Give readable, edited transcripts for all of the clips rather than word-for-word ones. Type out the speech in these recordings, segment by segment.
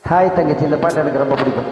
Hi தங்கச்சி, இந்த பாட்டு எனக்கு ரொம்ப பிடிக்கும்.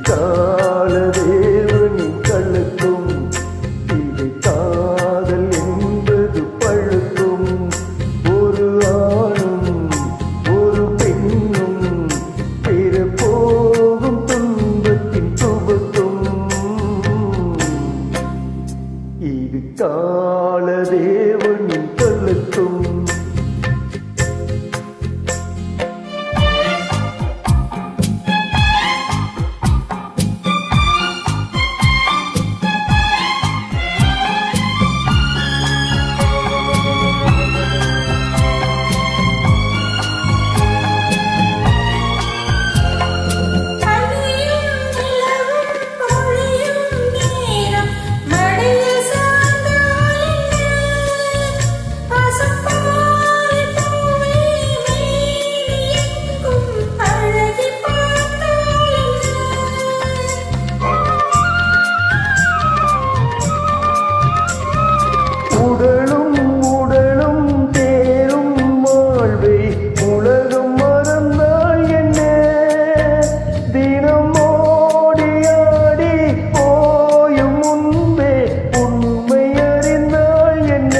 காலதேவனின் கழுக்கும் இதை காதல் என்பது பழுக்கும். ஒரு ஆணும் ஒரு பெண்ணும் பிற போகும் துன்பத்தின் துவக்கும். இது காலதேவனின் கழுக்கும். உடலும் உடலும் தேரும் வாழ்வை உலகம் மறந்தால் என்ன? தினம் ஓடி ஆடி போயும் முன்பே உண்மை அறிந்தால் என்ன?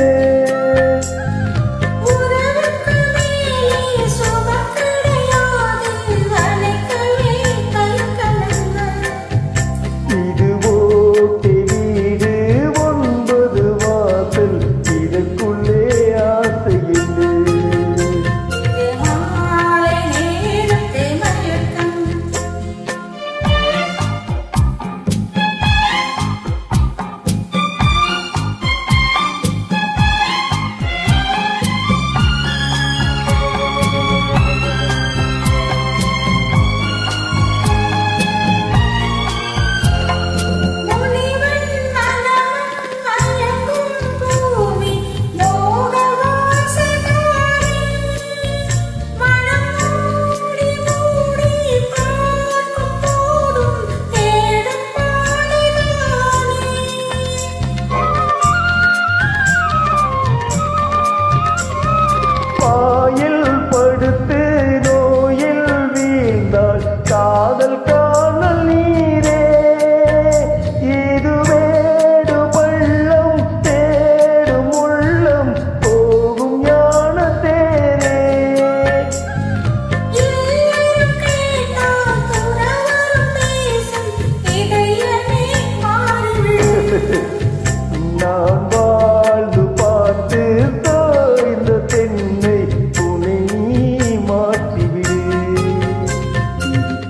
இது ஓட்டி வீடு ஒன்பது வாசல், இதற்குள்ளே ஆசை இல்லை. பாயில் படுத்து நோயில் வீழ்ந்தால் காதல் காணல் நீரே. இது வேடு பள்ளம் தேடும் உள்ளம் போகும் ஞான தேரே. நான் வாழ்ந்து பார்த்து தோய்ந்த தென்னை துணை மாற்றிவிடு.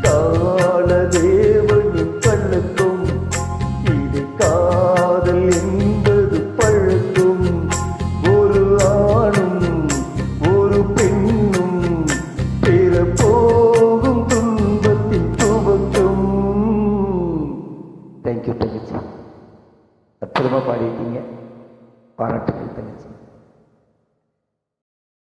காலதேவனின் கண்ணுக்கும் இது காதல் என்பது பழக்கும். ஒரு ஆணும் ஒரு பெண்ணும் பிற போகும் துன்பத்தின் துவக்கம். தேங்க்யூ தங்கச்சி, அற்புதமாக பாடிட்டீங்க. பாராட்டுகள் தங்கச்சி.